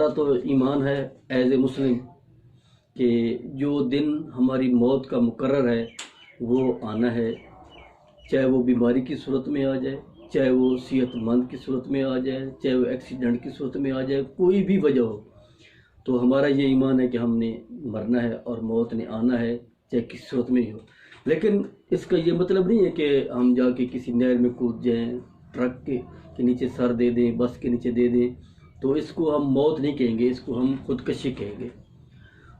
ہمارا تو ایمان ہے ایز اے مسلم کہ جو دن ہماری موت کا مقرر ہے وہ آنا ہے، چاہے وہ بیماری کی صورت میں آ جائے، چاہے وہ صحت مند کی صورت میں آ جائے، چاہے وہ ایکسیڈنٹ کی صورت میں آ جائے، کوئی بھی وجہ ہو، تو ہمارا یہ ایمان ہے کہ ہم نے مرنا ہے اور موت نے آنا ہے، چاہے کس صورت میں ہی ہو۔ لیکن اس کا یہ مطلب نہیں ہے کہ ہم جا کے کسی نہر میں کود جائیں، ٹرک کے نیچے سر دے دیں، بس کے نیچے دے دیں، تو اس کو ہم موت نہیں کہیں گے، اس کو ہم خودکشی کہیں گے۔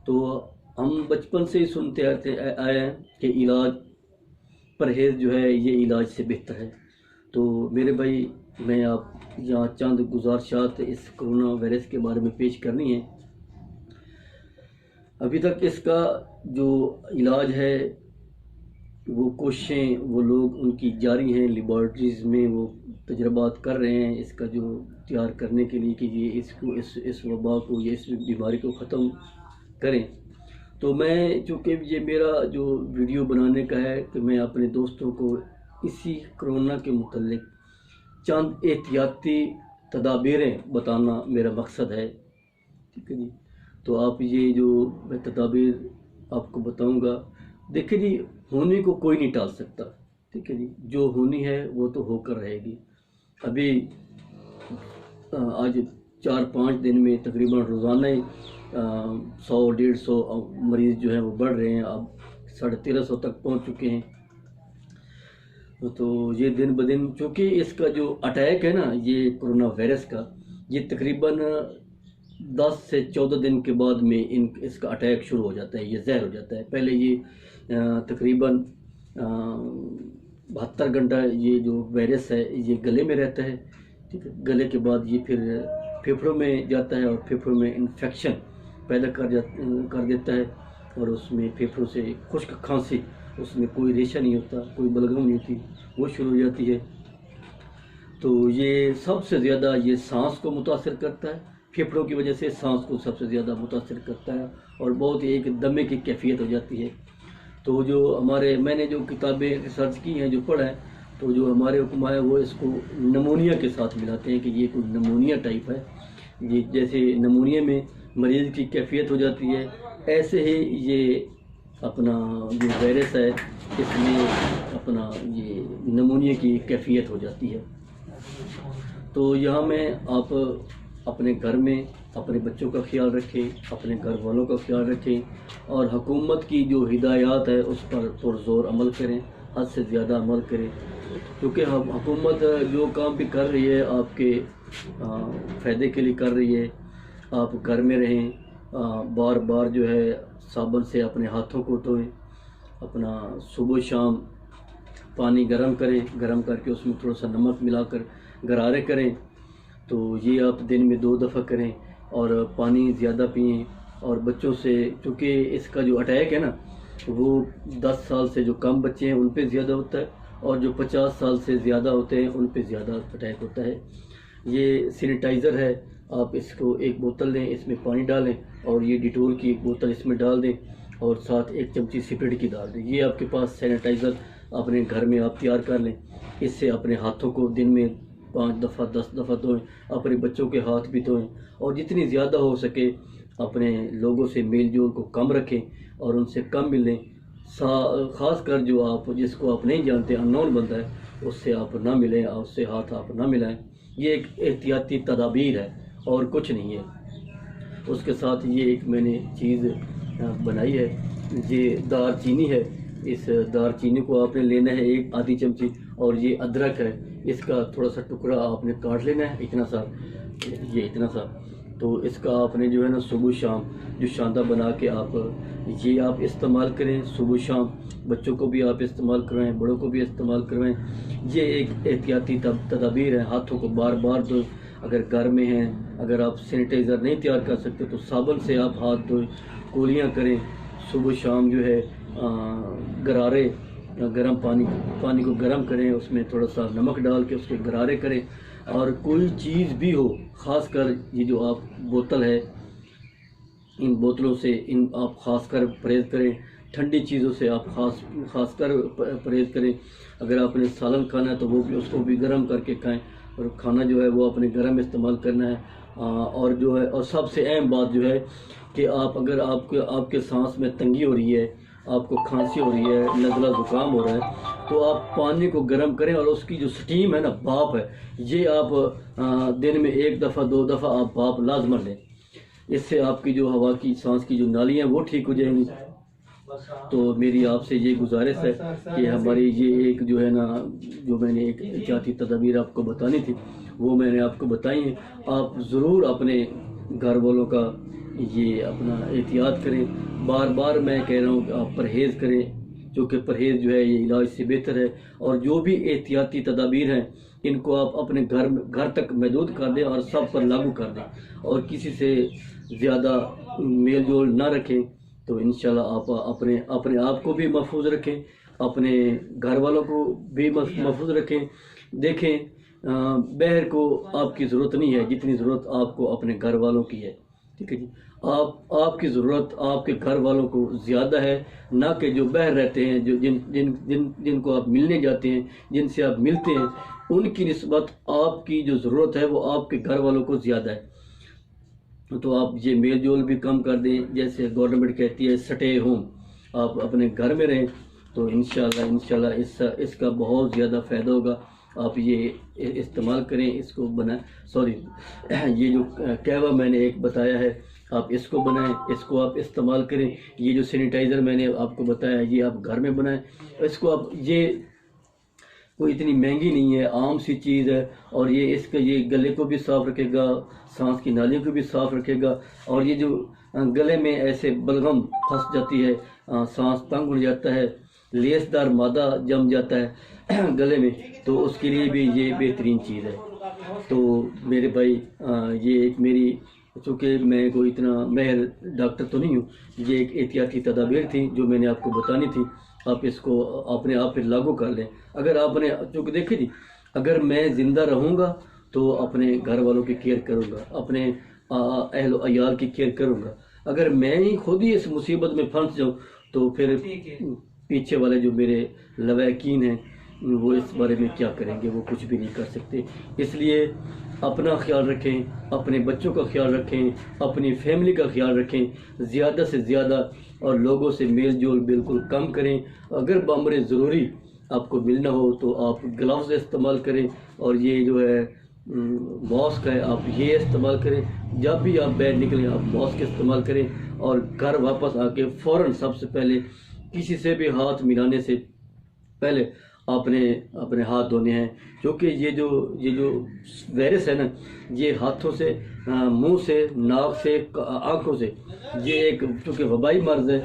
تو ہم بچپن سے ہی سنتے آئے ہیں کہ علاج پرہیز جو ہے یہ علاج سے بہتر ہے۔ تو میرے بھائی، میں آپ یہاں چند گزارشات اس کرونا وائرس کے بارے میں پیش کرنی ہے۔ ابھی تک اس کا جو علاج ہے وہ کوششیں وہ لوگ ان کی جاری ہیں، لیبارٹریز میں وہ تجربات کر رہے ہیں اس کا جو تیار کرنے کے لیے کہ یہ اس وبا کو، یہ اس بیماری کو ختم کریں۔ تو میں چونکہ یہ میرا جو ویڈیو بنانے کا ہے کہ میں اپنے دوستوں کو اسی کرونا کے متعلق چند احتیاطی تدابیریں بتانا میرا مقصد ہے، ٹھیک ہے جی۔ تو آپ یہ جو میں تدابیر آپ کو بتاؤں گا، دیکھیں جی، ہونے کو کوئی نہیں ٹال سکتا، ٹھیک ہے جی، جو ہونی ہے وہ تو ہو کر رہے گی۔ ابھی آج 4-5 دن میں تقریباً روزانہ 100-150 مریض جو ہیں وہ بڑھ رہے ہیں، اب 1350 تک پہنچ چکے ہیں۔ تو یہ دن بدن چونکہ اس کا جو اٹیک ہے نا، یہ کرونا وائرس کا، یہ تقریباً 10 سے 14 دن کے بعد میں اس کا اٹیک شروع ہو جاتا ہے، یہ زہر ہو جاتا ہے۔ پہلے یہ تقریباً 72 گھنٹہ یہ جو وائرس ہے یہ گلے میں رہتا ہے، ٹھیک ہے۔ گلے کے بعد یہ پھر پھیپھڑوں میں جاتا ہے اور پھیپھڑوں میں انفیکشن پیدا کر دیتا ہے، اور اس میں پھیپھڑوں سے خشک کھانسی، اس میں کوئی ریشہ نہیں ہوتا، کوئی بلغم نہیں ہوتی، وہ شروع ہو جاتی ہے۔ تو یہ سب سے زیادہ یہ سانس کو متاثر کرتا ہے، پھیپھڑوں کی وجہ سے سانس کو سب سے زیادہ متاثر کرتا ہے، اور بہت ہی ایک دمے کی کیفیت ہو جاتی ہے۔ تو جو میں نے جو کتابیں ریسرچ کی ہیں، جو پڑھا ہے، تو جو ہمارے حکماء ہے وہ اس کو نمونیا کے ساتھ ملاتے ہیں کہ یہ کوئی نمونیا ٹائپ ہے۔ یہ جیسے نمونیا میں مریض کی کیفیت ہو جاتی ہے، ایسے ہی یہ اپنا جو وائرس ہے اس میں اپنا یہ نمونیا کی کیفیت ہو جاتی ہے۔ تو یہاں میں آپ اپنے گھر میں اپنے بچوں کا خیال رکھیں، اپنے گھر والوں کا خیال رکھیں، اور حکومت کی جو ہدایات ہے اس پر پرزور عمل کریں، حد سے زیادہ عمل کریں، کیونکہ حکومت جو کام بھی کر رہی ہے آپ کے فائدے کے لیے کر رہی ہے۔ آپ گھر میں رہیں، بار بار جو ہے صابن سے اپنے ہاتھوں کو دھوئیں، اپنا صبح شام پانی گرم کریں، گرم کر کے اس میں تھوڑا سا نمک ملا کر غرارے کریں۔ تو یہ آپ دن میں 2 دفعہ کریں، اور پانی زیادہ پئیں، اور بچوں سے، چونکہ اس کا جو اٹیک ہے نا وہ 10 سال سے جو کم بچے ہیں ان پہ زیادہ ہوتا ہے، اور جو 50 سال سے زیادہ ہوتے ہیں ان پہ زیادہ اٹیک ہوتا ہے۔ یہ سینیٹائزر ہے، آپ اس کو 1 بوتل لیں، اس میں پانی ڈالیں، اور یہ ڈیٹول کی 1 بوتل اس میں ڈال دیں، اور ساتھ 1 چمچی سپرٹ کی ڈال دیں۔ یہ آپ کے پاس سینیٹائزر اپنے گھر میں آپ تیار کر لیں، اس سے اپنے ہاتھوں کو دن میں 5 دفعہ 10 دفعہ دھوئیں، اپنے بچوں کے ہاتھ بھی دھوئیں، اور جتنی زیادہ ہو سکے اپنے لوگوں سے میل جول کو کم رکھیں اور ان سے کم ملیں، خاص کر جو آپ جس کو آپ نہیں جانتے، ان نون بندہ ہے، اس سے آپ نہ ملیں، اور اس سے ہاتھ آپ نہ ملائیں۔ یہ ایک احتیاطی تدابیر ہے اور کچھ نہیں ہے۔ اس کے ساتھ یہ ایک میں نے چیز بنائی ہے، یہ دار چینی ہے۔ اس دار چینی کو آپ نے لینا ہے 1 آدھی چمچی، اور یہ ادرک ہے، اس کا تھوڑا سا ٹکڑا آپ نے کاٹ لینا ہے، اتنا سا، یہ اتنا سا۔ تو اس کا آپ نے جو ہے نا صبح شام جو شاندہ بنا کے یہ آپ استعمال کریں، صبح شام بچوں کو بھی آپ استعمال کروائیں، بڑوں کو بھی استعمال کروائیں۔ یہ ایک احتیاطی تدابیر ہے۔ ہاتھوں کو بار بار دھوئیں، اگر گھر میں ہیں، اگر آپ سینیٹائزر نہیں تیار کر سکتے تو صابن سے آپ ہاتھ دھوئیں، کولیاں کریں، صبح شام جو ہے غرارے، گرم پانی کو گرم کریں، اس میں تھوڑا سا نمک ڈال کے اس کے غرارے کریں۔ اور کوئی چیز بھی ہو، خاص کر یہ جو آپ بوتل ہے، ان بوتلوں سے آپ خاص کر پرہیز کریں۔ ٹھنڈی چیزوں سے آپ خاص کر پرہیز کریں۔ اگر آپ نے سالن کھانا ہے تو وہ بھی اس کو بھی گرم کر کے کھائیں، اور کھانا جو ہے وہ اپنے گرم استعمال کرنا ہے۔ اور جو ہے اور سب سے اہم بات جو ہے کہ اگر آپ کے سانس میں تنگی ہو رہی ہے، آپ کو کھانسی ہو رہی ہے، نزلہ زکام ہو رہا ہے، تو آپ پانی کو گرم کریں اور اس کی جو سٹیم ہے نا، بھاپ ہے، یہ آپ دن میں 1 دفعہ 2 دفعہ آپ بھاپ لازماً لیں۔ اس سے آپ کی جو ہوا کی سانس کی جو نالیاں ہیں وہ ٹھیک ہو جائیں گی۔ تو میری آپ سے یہ گزارش ہے کہ ہماری یہ ایک جو ہے نا، جو میں نے ایک احتیاطی تدابیر آپ کو بتانی تھی وہ میں نے آپ کو بتائی ہیں۔ آپ ضرور اپنے گھر والوں کا یہ اپنا احتیاط کریں۔ بار بار میں کہہ رہا ہوں کہ آپ پرہیز کریں، کیونکہ پرہیز جو ہے یہ علاج سے بہتر ہے، اور جو بھی احتیاطی تدابیر ہیں ان کو آپ اپنے گھر تک محدود کر دیں اور سب پر لاگو کر دیں، اور کسی سے زیادہ میل جول نہ رکھیں۔ تو انشاءاللہ آپ اپنے آپ کو بھی محفوظ رکھیں، اپنے گھر والوں کو بھی محفوظ رکھیں۔ دیکھیں باہر کو آپ کی ضرورت نہیں ہے جتنی ضرورت آپ کو اپنے گھر والوں کی ہے، ٹھیک ہے جی۔ آپ کی ضرورت آپ کے گھر والوں کو زیادہ ہے، نہ کہ جو باہر رہتے ہیں، جو جن کو آپ ملنے جاتے ہیں، جن سے آپ ملتے ہیں، ان کی نسبت آپ کی جو ضرورت ہے وہ آپ کے گھر والوں کو زیادہ ہے۔ تو آپ یہ میل جول بھی کم کر دیں، جیسے گورنمنٹ کہتی ہے سٹے ہوم، آپ اپنے گھر میں رہیں، تو انشاءاللہ اس کا بہت زیادہ فائدہ ہوگا۔ آپ یہ استعمال کریں، اس کو یہ جو قہوہ میں نے ایک بتایا ہے آپ اس کو بنائیں، اس کو آپ استعمال کریں۔ یہ جو سینیٹائزر میں نے آپ کو بتایا ہے یہ آپ گھر میں بنائیں، اس کو آپ یہ کوئی اتنی مہنگی نہیں ہے، عام سی چیز ہے، اور یہ گلے کو بھی صاف رکھے گا، سانس کی نالیوں کو بھی صاف رکھے گا، اور یہ جو گلے میں ایسے بلغم پھنس جاتی ہے، سانس تنگ ہو جاتا ہے، لیس دار مادہ جم جاتا ہے گلے میں، تو اس کے لیے بھی یہ بہترین چیز ہے۔ تو میرے بھائی یہ ایک میری، چونکہ میں کوئی اتنا ماہر ڈاکٹر تو نہیں ہوں، یہ ایک احتیاطی تدابیر تھی جو میں نے آپ کو بتانی تھی۔ آپ اس کو اپنے آپ پہ لاگو کر لیں۔ اگر آپ نے، چونکہ دیکھیں جی، اگر میں زندہ رہوں گا تو اپنے گھر والوں کی کیئر کروں گا، اپنے اہل و عیال کی کیئر کروں گا۔ اگر میں ہی خود ہی اس مصیبت میں پھنس جاؤں تو پھر پیچھے والے جو میرے لواحقین ہیں وہ اس بارے میں کیا کریں گے؟ وہ کچھ بھی نہیں کر سکتے۔ اس لیے اپنا خیال رکھیں، اپنے بچوں کا خیال رکھیں، اپنی فیملی کا خیال رکھیں، زیادہ سے زیادہ، اور لوگوں سے میل جول بالکل کم کریں۔ اگر بامر ضروری آپ کو ملنا ہو تو آپ گلوز استعمال کریں، اور یہ جو ہے ماسک ہے آپ یہ استعمال کریں۔ جب بھی آپ باہر نکلیں آپ ماسک استعمال کریں، اور گھر واپس آ کے فوراً سب سے پہلے کسی سے بھی ہاتھ ملانے سے پہلے آپ نے اپنے ہاتھ دھونے ہیں، کیونکہ یہ جو وائرس ہے نا، یہ ہاتھوں سے، منہ سے، ناک سے، آنکھوں سے، یہ ایک چونکہ وبائی مرض ہے،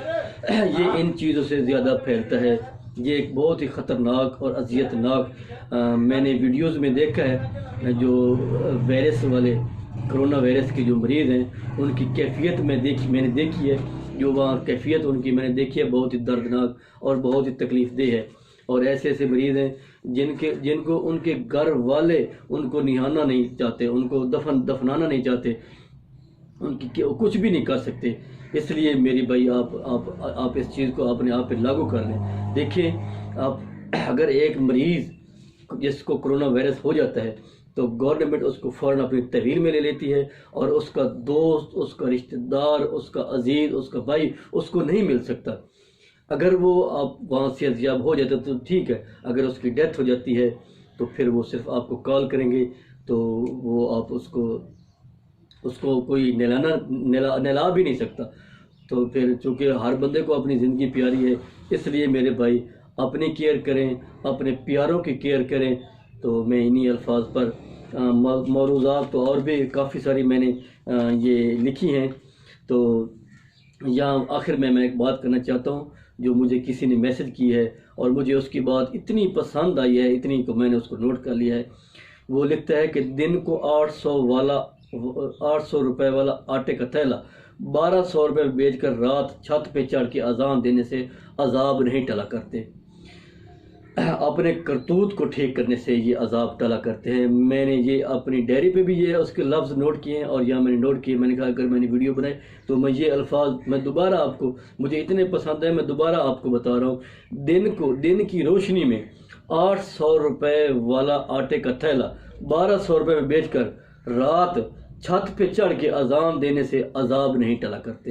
یہ ان چیزوں سے زیادہ پھیلتا ہے۔ یہ ایک بہت ہی خطرناک اور اذیت ناک، میں نے ویڈیوز میں دیکھا ہے، جو وائرس والے، کرونا وائرس کے جو مریض ہیں ان کی کیفیت میں نے دیکھی ہے، جو وہاں کیفیت ان کی میں نے دیکھی ہے، بہت ہی دردناک اور بہت ہی تکلیف دہ ہے۔ اور ایسے مریض ہیں جن کو ان کے گھر والے ان کو نہانا نہیں چاہتے، ان کو دفنانا نہیں چاہتے، ان کی کچھ بھی نہیں کر سکتے۔ اس لیے میری بھائی آپ اس چیز کو اپنے آپ پہ لاگو کر لیں۔ دیکھیں آپ، اگر ایک مریض جس کو کرونا وائرس ہو جاتا ہے تو گورنمنٹ اس کو فوراً اپنی تحویل میں لے لیتی ہے، اور اس کا دوست، اس کا رشتہ دار، اس کا عزیز، اس کا بھائی اس کو نہیں مل سکتا۔ اگر وہ آپ وہاں سے صحتیاب ہو جاتے تو ٹھیک ہے، اگر اس کی ڈیتھ ہو جاتی ہے تو پھر وہ صرف آپ کو کال کریں گے، تو وہ آپ اس کو کوئی نہلا بھی نہیں سکتا۔ تو پھر چونکہ ہر بندے کو اپنی زندگی پیاری ہے، اس لیے میرے بھائی اپنی کیئر کریں، اپنے پیاروں کی کیئر کریں۔ تو میں انہی الفاظ پر موروضات تو اور بھی کافی ساری میں نے یہ لکھی ہیں۔ تو یہاں آخر میں ایک بات کرنا چاہتا ہوں جو مجھے کسی نے میسج کی ہے، اور مجھے اس کی بات اتنی پسند آئی ہے، اتنی کہ میں نے اس کو نوٹ کر لیا ہے۔ وہ لکھتا ہے کہ دن کو 800 روپے والا آٹے کا تھیلا 1200 روپے میں بیچ کر رات چھت پہ چڑھ کے اذان دینے سے عذاب نہیں ٹلا کرتے، اپنے کرتوت کو ٹھیک کرنے سے یہ عذاب ٹلا کرتے ہیں۔ میں نے یہ اپنی ڈائری پہ بھی یہ اس کے لفظ نوٹ کیے ہیں، اور یہاں میں نے نوٹ کیے۔ میں نے کہا اگر میں نے ویڈیو بنائی تو میں یہ الفاظ دوبارہ آپ کو، مجھے اتنے پسند ہیں، میں دوبارہ آپ کو بتا رہا ہوں۔ دن کی روشنی میں 800 روپے والا آٹے کا تھیلا 1200 روپے میں بیچ کر رات چھت پہ چڑھ کے اذان دینے سے عذاب نہیں ٹلا کرتے،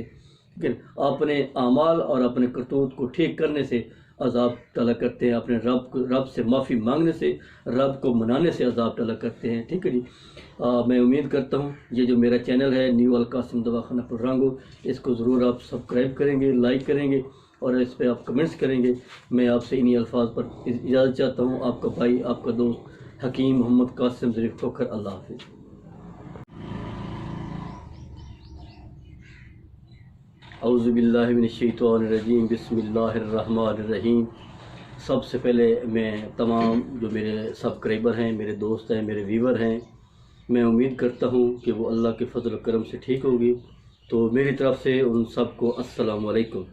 لیکن اپنے اعمال اور اپنے کرتوت کو ٹھیک کرنے سے عذاب ٹلا کرتے ہیں، اپنے رب سے معافی مانگنے سے، رب کو منانے سے عذاب ٹلا کرتے ہیں، ٹھیک ہے جی۔ میں امید کرتا ہوں یہ جو میرا چینل ہے نیو القاسم دواخانہ پررانگو، اس کو ضرور آپ سبسکرائب کریں گے، لائک کریں گے اور اس پہ آپ کمنٹس کریں گے۔ میں آپ سے انہی الفاظ پر اجازت چاہتا ہوں، آپ کا بھائی، آپ کا دوست حکیم محمد قاسم ظریف کھوکھر۔ اللہ حافظ۔ اعوذ باللہ من الشیطان الرجیم، بسم اللہ الرحمن الرحیم۔ سب سے پہلے میں تمام جو میرے سبسکرائبر ہیں، میرے دوست ہیں، میرے ویور ہیں، میں امید کرتا ہوں کہ وہ اللہ کے فضل و کرم سے ٹھیک ہوگی، تو میری طرف سے ان سب کو السلام علیکم۔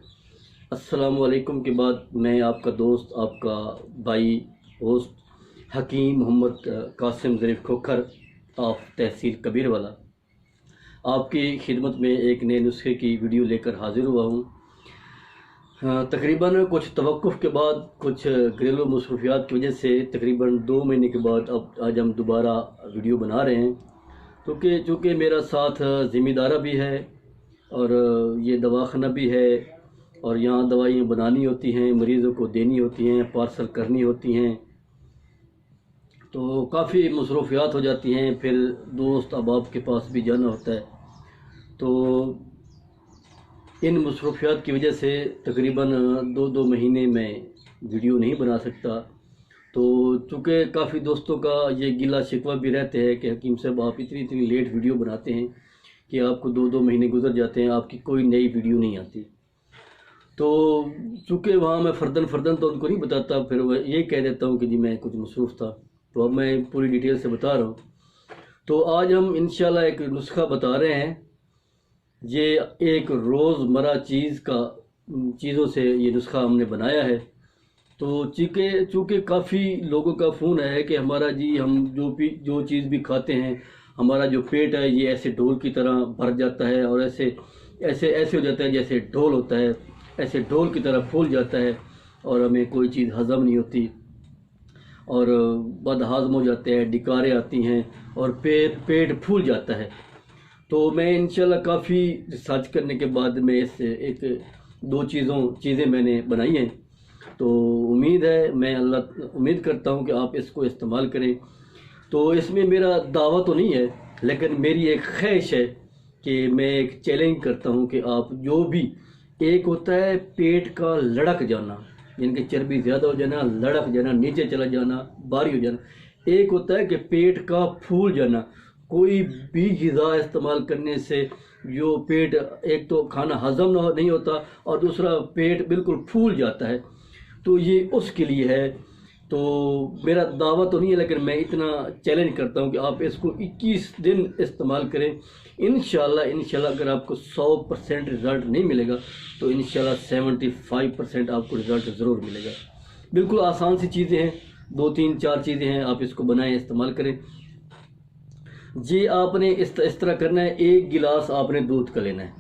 السلام علیکم کے بعد میں آپ کا دوست، آپ کا بھائی، host Hakim Muhammad Qasim Zarif Khokhar of تحصیل کبیر والا آپ کی خدمت میں ایک نئے نسخے کی ویڈیو لے کر حاضر ہوا ہوں۔ تقریباً کچھ توقف کے بعد، کچھ گھریلو مصروفیات کی وجہ سے تقریباً 2 مہینے کے بعد اب آج ہم دوبارہ ویڈیو بنا رہے ہیں، چونکہ میرا ساتھ ذمہ دارہ بھی ہے اور یہ دواخانہ بھی ہے، اور یہاں دوائیاں بنانی ہوتی ہیں، مریضوں کو دینی ہوتی ہیں، پارسل کرنی ہوتی ہیں، تو کافی مصروفیات ہو جاتی ہیں، پھر دوست احباب کے پاس بھی جانا ہوتا ہے، تو ان مصروفیات کی وجہ سے تقریباً 2 مہینے میں ویڈیو نہیں بنا سکتا۔ تو چونکہ کافی دوستوں کا یہ گلہ شکوہ بھی رہتے ہیں کہ حکیم صاحب آپ اتنی لیٹ ویڈیو بناتے ہیں کہ آپ کو 2 مہینے گزر جاتے ہیں، آپ کی کوئی نئی ویڈیو نہیں آتی۔ تو چونکہ وہاں میں فردن تو ان کو نہیں بتاتا، پھر وہ یہ کہہ دیتا ہوں کہ جی میں کچھ مصروف تھا، تو اب میں پوری ڈیٹیل سے بتا رہا ہوں۔ تو آج ہم انشاءاللہ ایک نسخہ بتا رہے ہیں، یہ ایک روزمرہ چیزوں سے یہ نسخہ ہم نے بنایا ہے۔ تو چونکہ کافی لوگوں کا فون ہے کہ ہمارا جی ہم جو چیز بھی کھاتے ہیں، ہمارا جو پیٹ ہے یہ ایسے ڈھول کی طرح بھر جاتا ہے، اور ایسے ہو جاتا ہے جیسے ڈھول ہوتا ہے، ایسے ڈھول کی طرح پھول جاتا ہے، اور ہمیں کوئی چیز ہضم نہیں ہوتی، اور بد ہضم ہو جاتے ہیں، ڈکاریں آتی ہیں، اور پیٹ پھول جاتا ہے۔ تو میں انشاءاللہ کافی ریسرچ کرنے کے بعد میں اس سے 2 چیزیں میں نے بنائی ہیں، تو میں امید کرتا ہوں کہ آپ اس کو استعمال کریں۔ تو اس میں میرا دعویٰ تو نہیں ہے، لیکن میری ایک خواہش ہے کہ میں ایک چیلنج کرتا ہوں کہ آپ جو بھی، ایک ہوتا ہے پیٹ کا لڑک جانا، یعنی کہ چربی زیادہ ہو جانا، لڑک جانا، نیچے چلا جانا، بھاری ہو جانا، ایک ہوتا ہے کہ پیٹ کا پھول جانا، کوئی بھی غذا استعمال کرنے سے جو پیٹ، ایک تو کھانا ہضم نہیں ہوتا، اور دوسرا پیٹ بالکل پھول جاتا ہے، تو یہ اس کے لیے ہے۔ تو میرا دعویٰ تو نہیں ہے، لیکن میں اتنا چیلنج کرتا ہوں کہ آپ اس کو 21 دن استعمال کریں۔ انشاءاللہ اگر آپ کو 100% رزلٹ نہیں ملے گا تو انشاءاللہ 75% آپ کو رزلٹ ضرور ملے گا۔ بالکل آسان سی چیزیں ہیں، 2 3 4 چیزیں ہیں، آپ اس کو بنائیں، استعمال کریں۔ جی آپ نے اس طرح کرنا ہے، 1 گلاس آپ نے دودھ کا لینا ہے،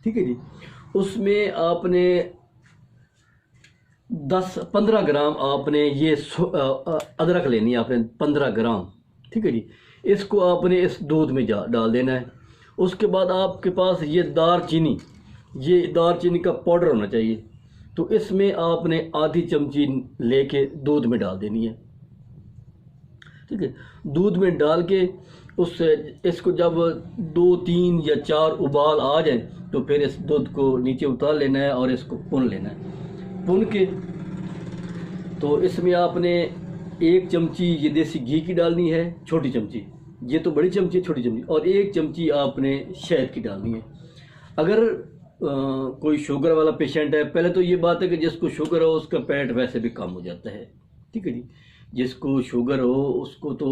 ٹھیک ہے جی، اس میں آپ نے 15 گرام آپ نے یہ ادرک لینی ہے، آپ نے 15 گرام، ٹھیک ہے جی، اس کو آپ نے اس دودھ میں ڈال دینا ہے۔ اس کے بعد آپ کے پاس یہ دار چینی کا پاؤڈر ہونا چاہیے، تو اس میں آپ نے آدھی چمچی لے کے دودھ میں ڈال دینی ہے، ٹھیک ہے۔ دودھ میں ڈال کے اس کو جب 2 3 یا 4 ابال آ جائیں تو پھر اس دودھ کو نیچے اتار لینا ہے اور اس کو پن لینا ہے۔ پن کے تو اس میں آپ نے 1 چمچی یہ دیسی گھی کی ڈالنی ہے، چھوٹی چمچی، یہ تو بڑی چمچی چھوٹی چمچی، اور 1 چمچی آپ نے شہد کی ڈالنی ہے۔ اگر کوئی شوگر والا پیشنٹ ہے، پہلے تو یہ بات ہے کہ جس کو شوگر ہو اس کا پیٹ ویسے بھی کم ہو جاتا ہے، ٹھیک ہے جی، جس کو شوگر ہو اس کو تو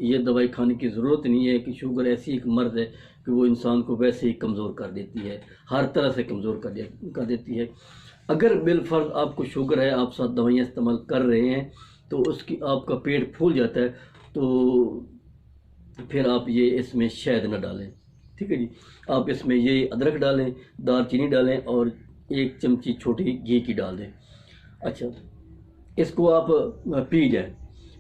یہ دوائی کھانے کی ضرورت نہیں ہے، کہ شوگر ایسی ایک مرض ہے کہ وہ انسان کو ویسے ہی کمزور کر دیتی ہے، ہر طرح سے کمزور کر دیتی ہے۔ اگر بالفرض آپ کو شوگر ہے، آپ ساتھ دوائیاں استعمال کر رہے ہیں، تو آپ کا پیٹ پھول جاتا ہے، تو پھر آپ یہ اس میں شہد نہ ڈالیں، ٹھیک ہے جی، آپ اس میں یہ ادرک ڈالیں، دار چینی ڈالیں، اور 1 چمچی چھوٹی گھی کی ڈال دیں۔ اچھا، اس کو آپ پی جائیں۔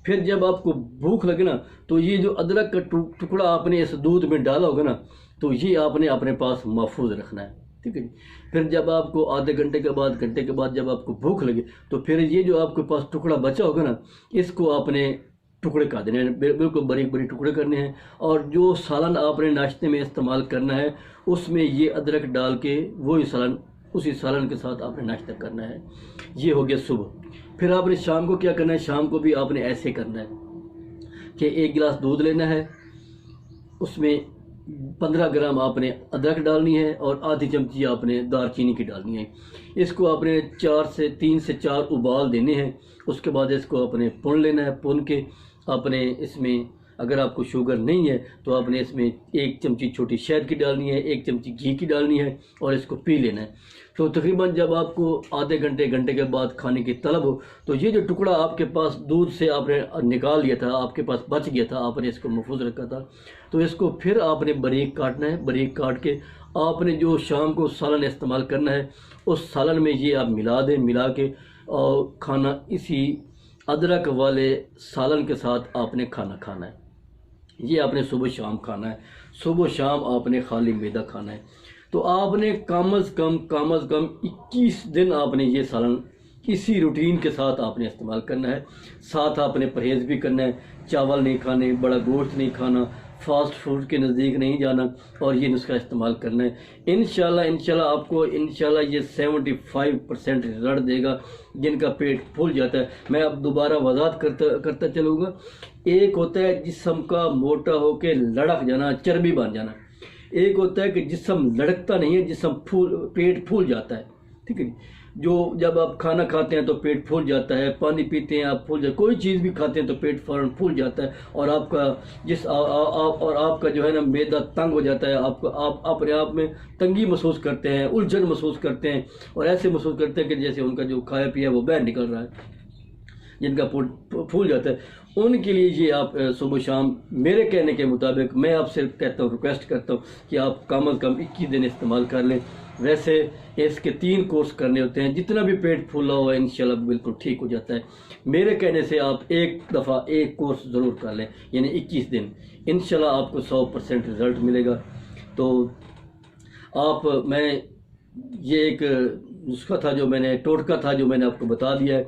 پھر جب آپ کو بھوک لگے نا تو یہ جو ادرک کا ٹکڑا آپ نے اس دودھ میں ڈالا ہوگا نا تو یہ آپ نے اپنے پاس محفوظ رکھنا ہے، ٹھیک ہے جی۔ پھر جب آپ کو آدھے گھنٹے کے بعد جب آپ کو بھوک لگے تو پھر یہ جو آپ کے پاس ٹکڑا بچا ہوگا نا اس کو آپ نے ٹکڑے کر دینے ہیں، بالکل باریک باریک ٹکڑے کرنے ہیں، اور جو سالن آپ نے ناشتے میں استعمال کرنا ہے اس میں یہ ادرک ڈال کے وہی سالن اسی سالن کے ساتھ آپ نے ناشتہ کرنا ہے۔ یہ ہو گیا صبح۔ پھر آپ نے شام کو کیا کرنا ہے، شام کو بھی آپ نے ایسے کرنا ہے کہ 1 گلاس دودھ لینا ہے، اس میں 15 گرام آپ نے ادرک ڈالنی ہے اور آدھی چمچی آپ نے دار چینی کی ڈالنی ہے۔ اس کو آپ نے 3 سے 4 ابال دینے ہیں۔ اس کے بعد اس کو آپ نے پون لینا ہے، پون کے آپ نے اس میں اگر آپ کو شوگر نہیں ہے تو آپ نے اس میں 1 چمچی چھوٹی شہد کی ڈالنی ہے، 1 چمچی گھی کی ڈالنی ہے اور اس کو پی لینا ہے۔ تو تقریباً جب آپ کو آدھے گھنٹے کے بعد کھانے کی طلب ہو تو یہ جو ٹکڑا آپ کے پاس دودھ سے آپ نے نکال لیا تھا، آپ کے پاس بچ گیا تھا، آپ نے اس کو محفوظ رکھا تھا، تو اس کو پھر آپ نے باریک کاٹنا ہے۔ باریک کاٹ کے آپ نے جو شام کو سالن استعمال کرنا ہے اس سالن میں یہ آپ ملا دیں، ملا کے اور کھانا اسی ادرک والے سالن کے ساتھ آپ نے کھانا کھانا ہے۔ یہ آپ نے صبح شام کھانا ہے، صبح شام آپ نے خالی معدہ کھانا ہے۔ تو آپ نے کم از کم 21 دن آپ نے یہ سالن اسی روٹین کے ساتھ آپ نے استعمال کرنا ہے۔ ساتھ آپ نے پرہیز بھی کرنا ہے، چاول نہیں کھانے، بڑا گوشت نہیں کھانا، فاسٹ فوڈ کے نزدیک نہیں جانا اور یہ نسخہ استعمال کرنا ہے۔ انشاءاللہ آپ کو انشاءاللہ یہ 75% رزلٹ دے گا جن کا پیٹ پھول جاتا ہے۔ میں اب دوبارہ وضاحت کرتا چلوں گا۔ ایک ہوتا ہے جسم کا موٹا ہو کے لڑک جانا، چربی بن جانا، ایک ہوتا ہے کہ جسم لڑکتا نہیں ہے، جسم پیٹ پھول جاتا ہے، ٹھیک ہے۔ جو جب آپ کھانا کھاتے ہیں تو پیٹ پھول جاتا ہے، پانی پیتے ہیں آپ پھول جاتا ہے، کوئی چیز بھی کھاتے ہیں تو پیٹ فوراً پھول جاتا ہے اور آپ کا جو ہے نا معدہ تنگ ہو جاتا ہے، آپ اپنے آپ میں تنگی محسوس کرتے ہیں، الجھن محسوس کرتے ہیں اور ایسے محسوس کرتے ہیں کہ جیسے ان کا جو کھایا پیا وہ باہر نکل رہا ہے، جن کا پھول جاتا ہے۔ ان کے لیے یہ آپ صبح شام میرے کہنے کے مطابق میں آپ سے کہتا ہوں، ریکویسٹ کرتا ہوں کہ آپ کم از کم 21 دن استعمال کر لیں۔ ویسے اس کے 3 کورس کرنے ہوتے ہیں، جتنا بھی پیٹ پھولا ہوا ہے انشاءاللہ بالکل ٹھیک ہو جاتا ہے۔ میرے کہنے سے آپ ایک دفعہ 1 کورس ضرور کر لیں، یعنی 21 دن، انشاءاللہ آپ کو 100% رزلٹ ملے گا۔ تو میں یہ ایک نسخہ تھا جو میں نے ٹوٹکا تھا جو میں نے آپ کو بتا دیا ہے۔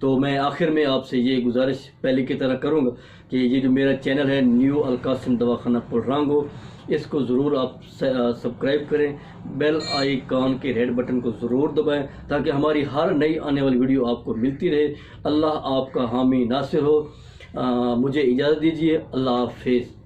تو میں آخر میں آپ سے یہ گزارش پہلے کی طرح کروں گا کہ یہ جو میرا چینل ہے نیو القاسم دواخانہ پلرانگو، اس کو ضرور آپ سبسکرائب کریں، بیل آئیکن کے ریڈ بٹن کو ضرور دبائیں تاکہ ہماری ہر نئی آنے والی ویڈیو آپ کو ملتی رہے۔ اللہ آپ کا حامی ناصر ہو۔ مجھے اجازت دیجیے، اللہ حافظ۔